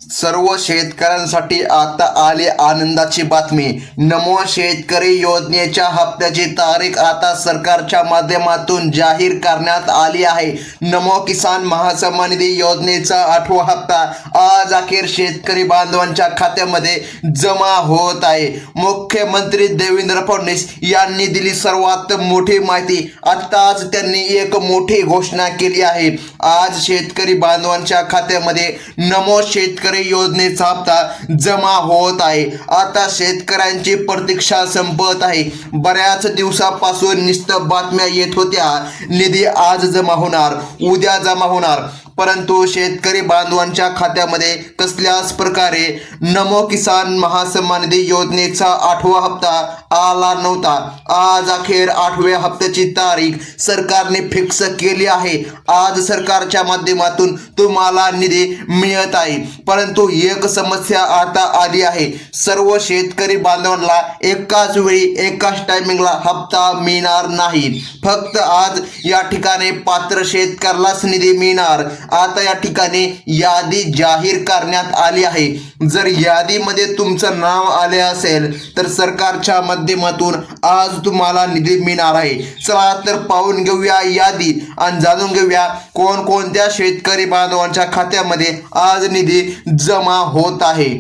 सर्व शेतकऱ्यांसाठी आता आली आनंदाची बातमी। नमो शेतकरी योजनेच्या हप्त्याची तारीख आता सरकारच्या माध्यमातून जाहीर करण्यात आली आहे। नमो किसान महासन्मान निधी योजनेचा 8वा हप्ता आज अखेर शेतकरी बांधवांच्या खात्यामध्ये जमा होत आहे। मुख्यमंत्री देवेंद्र फडणवीस यांनी दिली सर्वात मोठी माहिती। आताच त्यांनी एक मोठी घोषणा केली आहे। आज शेतकरी बांधवांच्या खात्यामध्ये नमो शेतकरी योजनेचा हप्ता जमा होत आहे। आता शेतकऱ्यांची प्रतीक्षा संपत आहे। बऱ्याच दिवसापासून निस्तं बातम्या येत होत्या, निधी आज जमा होणार, उद्या जमा होणार, परंतु शेतकरी बांधवांच्या खात्यामध्ये कसल्याच प्रकारे नमो किसान महासन्मान निधी योजनेचा 8वा हप्ता आला नव्हता। आज अखेर 8व्या हप्त्याची तारीख सरकारने फिक्स केली आहे। आज सरकारच्या माध्यमातून तुम्हाला निधी मिळत आहे, परंतु एक समस्या आता आली आहे। सर्व शेतकरी बांधवांना एकाच वेळी एकाच टायमिंगला हप्ता मिळणार नाही। फक्त आज या ठिकाणी पात्र शेतकऱ्यालाच निधी मिळणार। आता या ठिकाणी यादी जाहीर करण्यात आली आहे। जर यादीमध्ये तुमचं नाव आले असेल तर सरकारच्या माध्यमातून आज तुम्हाला निधी मिळणार आहे। चला तर पाहून घेऊया यादी आणि जाणून घेऊया कोणकोणत्या शेतकरी बांधवांच्या खात्यामध्ये आज निधी जमा होत आहे।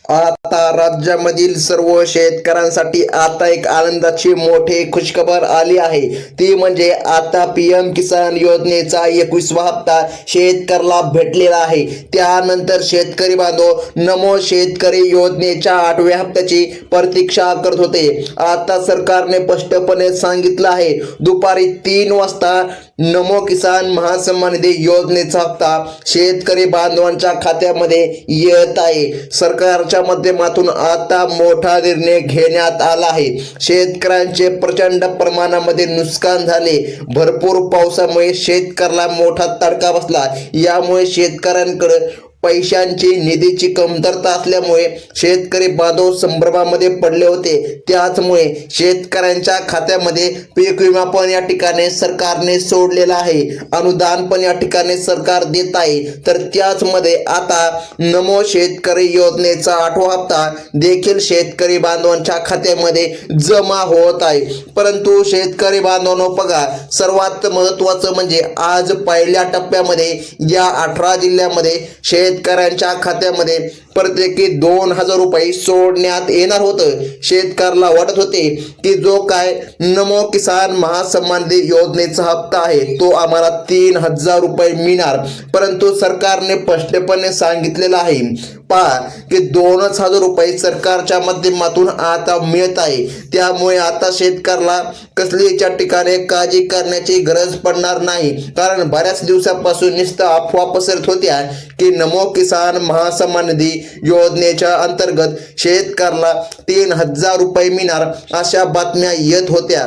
आता राज्यामधील सर्व शेतकऱ्यांसाठी आता एक आनंदाची मोठी खुशखबर आली आहे। ती म्हणजे आता PM किसान योजनेचा 21वा हप्ता शेतकऱ्याला भेटलेला आहे। त्यानंतर शेतकरी बांधव नमो शेतकरी योजनेच्या 8व्या हप्त्याची प्रतीक्षा करत होते। आता सरकारने स्पष्टपणे सांगितलं आहे, दुपारी 3 वाजता नमो किसान महासन्मान निधी योजनेचा हप्ता शेतकरी बांधवांच्या खात्यामध्ये येत आहे। सरकारच्या माध्यमातून आता मोठा निर्णय घेण्यात आला आहे। शेतकऱ्यांचे प्रचंड प्रमाणामध्ये नुकसान झाले। भरपूर पावसामुळे शेतकऱ्याला मोठा तडका बसला। यामुळे शेतकऱ्यांकडे पैशांची निधीची कमतरता असल्यामुळे शेतकरी बांधव संभ्रमामध्ये पडले होते। त्याचमुळे शेतकऱ्यांच्या खात्यामध्ये पीक विमा पण या ठिकाणी सरकारने सोडलेला आहे, अनुदान पण या ठिकाणी सरकार देत आहे। तर त्याचमध्ये आता नमो शेतकरी योजनेचा 8वा हप्ता देखील शेतकरी बांधवांच्या खात्यामध्ये जमा होत आहे। परंतु शेतकरी बांधवांनो बघा, सर्वात महत्त्वाचं म्हणजे आज पहिल्या टप्प्यामध्ये या 18 जिल्ह्यामध्ये शेतकऱ्यांच्या खात्यामध्ये प्रत्येकी 2000 रुपये सोडण्यात येणार होतं। शेतकऱ्याला वाटत होते की जो काय नमो किसान महासन्मान निधी योजनेचा हप्ता आहे तो आम्हाला 3000 रुपये मिळणार, परंतु सरकारने स्पष्टपणे सांगितलेलं आहे पहा की 2000 रुपये सरकारच्या माध्यमातून आता मिळत आहे। त्यामुळे आता शेतकऱ्याला कसलीच्या ठिकाणी काळजी करण्याची गरज पडणार नाही, कारण बऱ्याच दिवसापासून नुसतं अफवा पसरत होत्या की नमो किसान महासन्मान निधी योजनेच्या अंतर्गत शेतकऱ्याला 3000 रुपये मिळणार अशा बातम्या येत होत्या।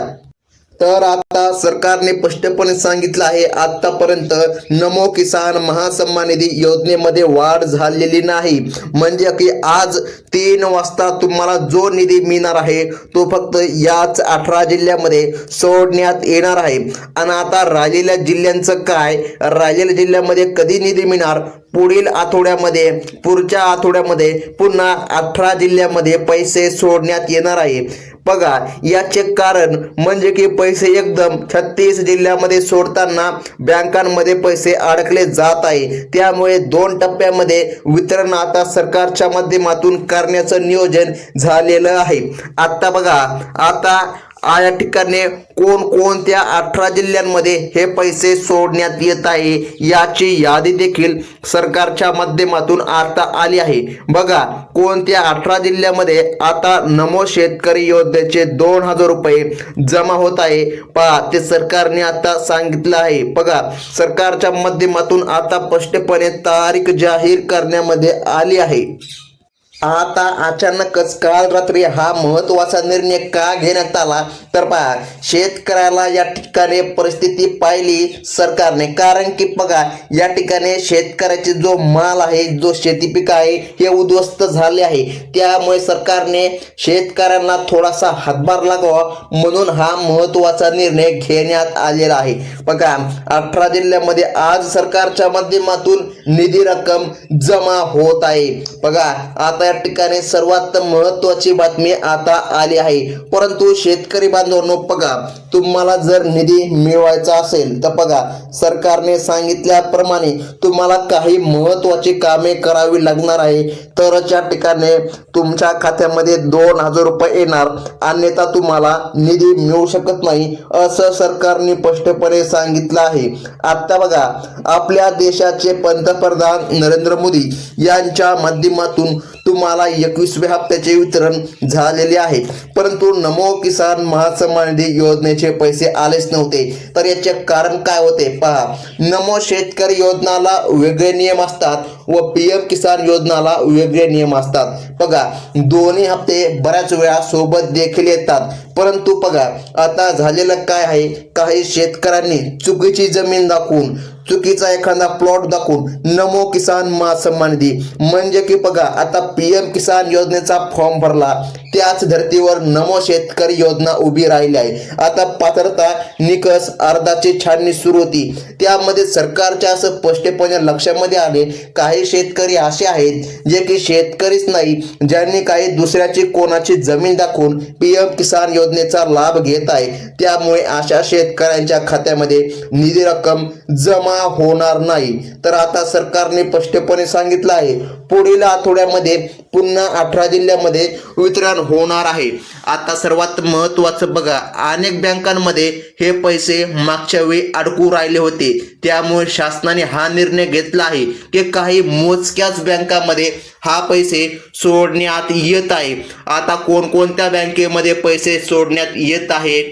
तर आता सरकारने स्पष्टपणे सांगितलं आहे, आतापर्यंत नमो किसान महासन्मान निधी योजनेमध्ये वाढ झालेली नाही। म्हणजे की आज 3 वाजता तुम्हाला जो निधी मिळणार आहे तो फक्त याच 18 जिल्ह्यामध्ये सोडण्यात येणार आहे। आणि आता राहिलेल्या जिल्ह्यांचं काय, राहिलेल्या जिल्ह्यामध्ये कधी निधी मिळणार, पुढील आठवड्यामध्ये, पुढच्या आठवड्यामध्ये पुन्हा 18 जिल्ह्यामध्ये पैसे सोडण्यात येणार आहे। बघा, याचे कारण म्हणजे की पैसे एकदम 36 जिल्ह्यामध्ये सोडताना बँकांमध्ये पैसे अडकले जात आहे। त्यामुळे 2 टप्प्यामध्ये वितरण आता सरकारच्या माध्यमातून करण्याचं नियोजन झालेलं आहे। आता बघा, आता या ठिकाणी कोणकोणत्या 18 जिल्ह्यांमध्ये हे पैसे सोडण्यात येत आहे याची यादी देखील सरकारच्या माध्यमातून आता आली आहे। बघा, कोणत्या 18 जिल्ह्यामध्ये आता नमो शेतकरी योजनेचे 2000 रुपये जमा होत आहे पहा, ते सरकारने आता सांगितलं आहे। बघा, सरकारच्या माध्यमातून आता स्पष्टपणे तारीख जाहीर करण्यामध्ये आली आहे। आता अचानकच काल रात्री हा महत्वाचा निर्णय का घेण्यात आला तर पहा, शेतकऱ्याला या ठिकाणी परिस्थिती पाहिली सरकारने, कारण की बघा या ठिकाणी शेतकऱ्याचे जो माल आहे, जो शेती पीक आहे हे उद्ध्वस्त झाले आहे. त्यामुळे सरकारने शेतकऱ्यांना थोडासा हातभार लागावा म्हणून हा महत्वाचा निर्णय घेण्यात आलेला आहे. बघा 18 जिल्ह्यामध्ये आज सरकारच्या माध्यमातून निधी रक्कम जमा होत आहे. बघा आता या ठिकाणी सर्वात महत्वाची बातमी आता आली आहे. परंतु शेतकरी बांधवांनो, बघा तुम्हाला जर निधी मिळवायचा असेल तर बघा सरकारने सांगितल्याप्रमाणे तुम्हाला काही महत्वाची कामे करावी लागणार आहे, तरच या ठिकाणी तुमच्या खात्यामध्ये 2,000 रुपये येणार, अन्यथा तुम्हाला निधी मिळू शकत नाही असं सरकारने स्पष्टपणे सांगितलं आहे. आता बघा आपल्या देशाचे पंतप्रधान नरेंद्र मोदी यांच्या माध्यमातून तुम्हाला 21व्या हप्त्याचे वितरण झालेले आहे, परंतु नमो किसान महासन्मान निधी योजनेचे पैसे आलेच नव्हते. तर याचे कारण काय होते पहा, नमो शेतकरी योजनाला वेगळे नियम असतात व PM किसान योजनाला वेगळे नियम असतात. बघा दोन्ही हप्ते बऱ्याच वेळा सोबत देखील येतात, परंतु बघा आता झालेलं काय आहे, काही शेतकऱ्यांनी चुकीची जमीन दाखवून, चुकीचा एखादा प्लॉट दाखवून नमो किसान महासन्मान निधी म्हणजे की बघा आता PM किसान योजनेचा फॉर्म भरला, त्याच धर्तीवर नमो शेतकरी योजना उभी राहिली आहे. आता पात्रता निकष अर्धाची छाननी सुरू होती, त्यामध्ये सरकारच्या असं स्पष्टपणे लक्षामध्ये आले काही शेतकरी असे आहेत जे की शेतकरीच नाही, ज्यांनी काही दुसऱ्याची कोणाची जमीन दाखवून PM किसान योजनेचा लाभ घेत आहे. त्यामुळे अशा शेतकऱ्यांच्या खात्यामध्ये निधी रक्कम जमा होणार नाही. तर आता सरकारने स्पष्टपणे सांगितलं आहे पुढील आठवड्यामध्ये पुन्हा 18 जिल्ह्यामध्ये वितरण होणार आहे. आता सर्वात महत्वाचं बघा, अनेक बँकांमध्ये हे पैसे मागच्या वेळी अडकू राहिले होते, त्यामुळे शासनाने हा निर्णय घेतला आहे की काही मोजक्याच बँकांमध्ये हा पैसे सोडण्यात येत आहे. आता कोणकोणत्या बँकेमध्ये पैसे सोडण्यात येत आहे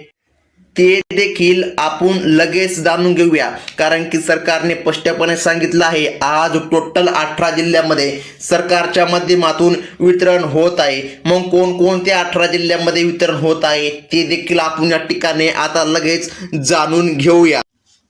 ते देखील आपण लगेच जाणून घेऊया, कारण की सरकारने स्पष्टपणे सांगितलं आहे आज टोटल 18 जिल्ह्यामध्ये सरकारच्या माध्यमातून वितरण होत आहे. मग कोणकोणत्या 18 जिल्ह्यामध्ये वितरण होत आहे ते देखील आपण या ठिकाणी आता लगेच जाणून घेऊया.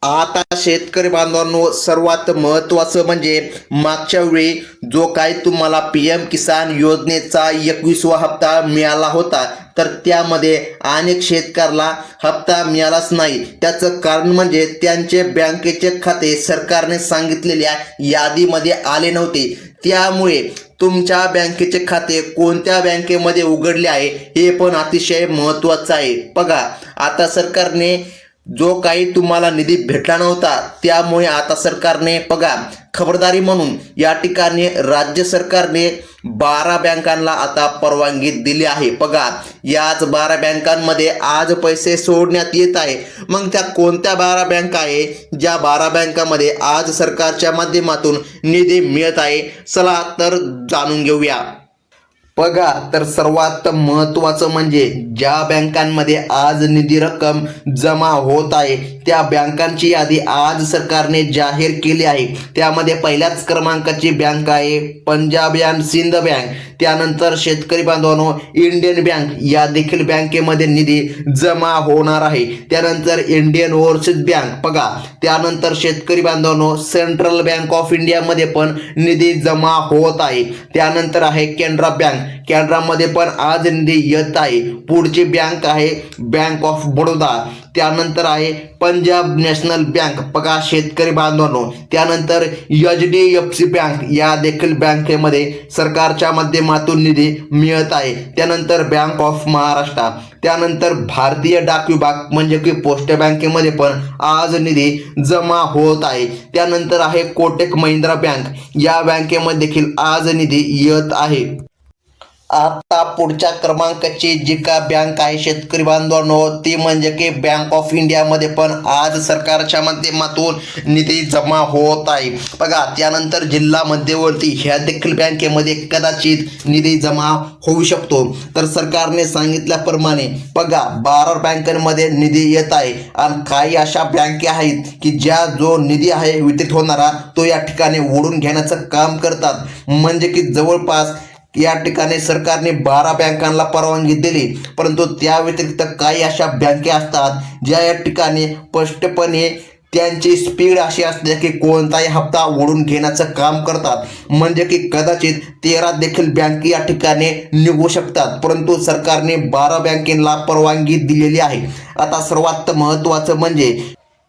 आता शेतकरी बांधवांनो, सर्वात महत्त्वाचं म्हणजे मागच्या वेळी जो काही तुम्हाला PM किसान योजनेचा 21वा हप्ता मिळाला होता, तर त्यामध्ये अनेक शेतकऱ्याला हप्ता मिळालाच नाही. त्याचं कारण म्हणजे त्यांचे बँकेचे खाते सरकारने सांगितलेल्या यादीमध्ये आले नव्हते. त्यामुळे तुमच्या बँकेचे खाते कोणत्या बँकेमध्ये उघडले आहे हे पण अतिशय महत्त्वाचं आहे. बघा आता सरकारने जो काही तुम्हाला निधी भेटला नव्हता, त्यामुळे आता सरकारने बघा खबरदारी म्हणून या ठिकाणी राज्य सरकारने 12 बँकांना आता परवानगी दिली आहे. बघा याच 12 बँकांमध्ये आज पैसे सोडण्यात येत आहे. मग त्या कोणत्या 12 बँका आहे ज्या 12 बँकांमध्ये आज सरकारच्या माध्यमातून निधी मिळत आहे, चला तर जाणून घेऊया. बघा तर सर्वात महत्त्वाचं म्हणजे ज्या बँकांमध्ये आज निधी रक्कम जमा होत आहे त्या बँकांची यादी आज सरकारने जाहीर केली आहे. त्यामध्ये पहिल्याच क्रमांकाची बँक आहे पंजाब अँड सिंध बँक. त्यानंतर शेतकरी बांधवांनो इंडियन बँक या देखील बँकेमध्ये निधी जमा होणार आहे. त्यानंतर इंडियन ओव्हरसीज बँक बघा. त्यानंतर शेतकरी बांधवांनो सेंट्रल बँक ऑफ इंडियामध्ये पण निधी जमा होत आहे. त्यानंतर आहे कॅनरा बँक. कॅनरामध्ये पण आज निधी येत आहे. पुढची बँक आहे बँक ऑफ बडोदा. त्यानंतर आहे पंजाब नॅशनल बँक बघा शेतकरी बांधवांनो. त्यानंतर HDFC बँक या देखील बँकेमध्ये सरकारच्या माध्यमातून निधी मिळत आहे. त्यानंतर बँक ऑफ महाराष्ट्र. त्यानंतर भारतीय डाक विभाग म्हणजे की पोस्ट बँकेमध्ये पण आज निधी जमा होत आहे. त्यानंतर आहे कोटक महिंद्रा बँक. या बँकेमध्ये देखील आज निधी येत आहे. आता पुढच्या क्रमांकाची जी का बँक आहे शेतकरी बांधवांनो ती म्हणजे की बँक ऑफ इंडियामध्ये पण आज सरकारच्या माध्यमातून निधी जमा होत आहे. बघा त्यानंतर जिल्हा मध्यवर्ती ह्या देखील बँकेमध्ये कदाचित निधी जमा होऊ शकतो. तर सरकारने सांगितल्याप्रमाणे बघा 12 बँकांमध्ये निधी येत आहे आणि काही अशा बँके आहेत की ज्या जो निधी आहे वितरित होणारा तो या ठिकाणी ओढून घेण्याचं काम करतात. म्हणजे की जवळपास या ठिकाणी सरकारने 12 बँकांना परवानगी दिली, परंतु त्या व्यतिरिक्त काही अशा बँका असतात ज्या या ठिकाणी स्पष्टपणे त्यांची स्पीड अशी असते की कोणताही हप्ता ओढून घेण्याचं काम करतात, म्हणजे की कदाचित 13 देखील बँके या ठिकाणी निघू शकतात, परंतु सरकारने 12 बँकेला परवानगी दिलेली आहे. आता सर्वात महत्त्वाचं म्हणजे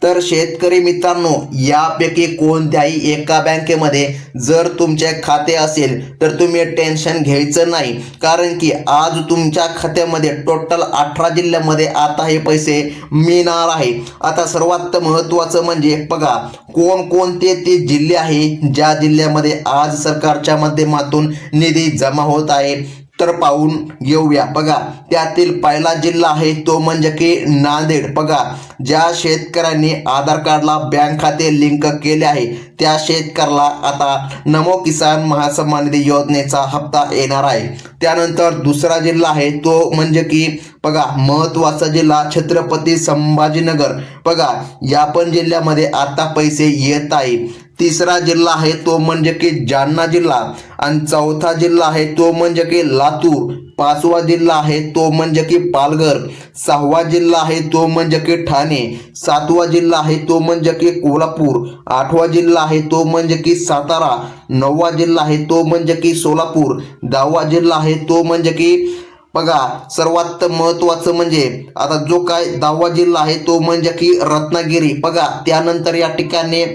तर शेतकरी मित्रांनो, यापैकी कोणत्याही एका बँकेमध्ये जर तुमचे खाते असेल तर तुम्ही टेन्शन घ्यायचं नाही, कारण की आज तुमच्या खात्यामध्ये टोटल 18 जिल्ह्यामध्ये आता हे पैसे मिळणार आहे. आता सर्वात महत्त्वाचं म्हणजे बघा कोणकोणते ते जिल्हे आहे ज्या जिल्ह्यामध्ये आज सरकारच्या माध्यमातून निधी जमा होत आहे, तर पाहून घेऊया. बघा त्यातील पहिला जिल्हा आहे तो म्हणजे की नांदेड. बघा ज्या शेतकऱ्यांनी आधार कार्डला बँक खाते लिंक केले आहे त्या शेतकऱ्याला आता नमो किसान महासन्मान निधी योजनेचा हप्ता येणार आहे. त्यानंतर दुसरा जिल्हा आहे तो म्हणजे की बघा महत्त्वाचा जिल्हा छत्रपती संभाजीनगर. बघा या पण जिल्ह्यामध्ये आता पैसे येत आहे. तिसरा जिल्हा आहे तो म्हणजे की जालना जिल्हा आणि चौथा जिल्हा आहे तो म्हणजे की लातूर. पाचवा जिल्हा आहे तो म्हणजे की पालघर. सहावा जिल्हा आहे तो म्हणजे की ठाणे. सातवा जिल्हा आहे तो म्हणजे की कोल्हापूर. आठवा जिल्हा आहे तो म्हणजे की सातारा. नववा जिल्हा आहे तो म्हणजे की सोलापूर. 10वा जिल्हा आहे तो म्हणजे की बघा सर्वात महत्त्वाचं म्हणजे आता जो काय 10वा जिल्हा आहे तो म्हणजे की रत्नागिरी. बघा त्यानंतर या ठिकाणी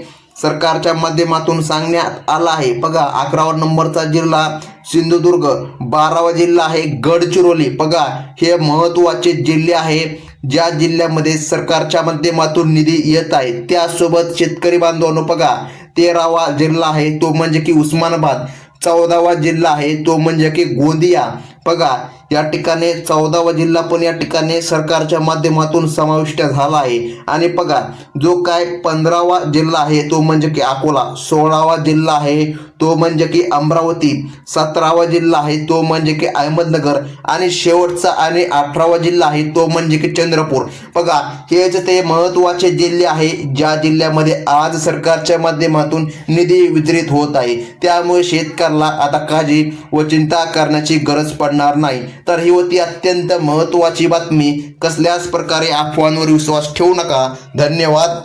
सरकारच्या माध्यमातून सांगण्यात आलं आहे. बघा 11वा नंबरचा जिल्हा सिंधुदुर्ग. 12वा जिल्हा आहे गडचिरोली. बघा हे महत्त्वाचे जिल्हे आहे ज्या जिल्ह्यामध्ये सरकारच्या माध्यमातून निधी येत आहे. त्यासोबत शेतकरी बांधवांनो बघा 13वा जिल्हा आहे तो म्हणजे की उस्मानाबाद. 14वा जिल्हा आहे तो म्हणजे की गोंदिया. बघा या ठिकाणी 14वा जिल्हा पण या ठिकाणी सरकारच्या माध्यमातून समाविष्ट झाला आहे. आणि बघा जो काय 15वा जिल्हा आहे तो म्हणजे की अकोला. 16वा जिल्हा आहे तो म्हणजे की अमरावती. 17वा जिल्हा आहे तो म्हणजे की अहमदनगर आणि शेवटचा आणि 18वा जिल्हा आहे तो म्हणजे की चंद्रपूर. बघा हेच ते महत्त्वाचे जिल्हे आहे ज्या जिल्ह्यामध्ये आज सरकारच्या माध्यमातून निधी वितरित होत आहे. त्यामुळे शेतकऱ्याला आता काळजी व चिंता करण्याची गरज पडणार नाही. तर ही होती अत्यंत महत्त्वाची बातमी. कसल्याच प्रकारे अफवांवर विश्वास ठेवू नका. धन्यवाद.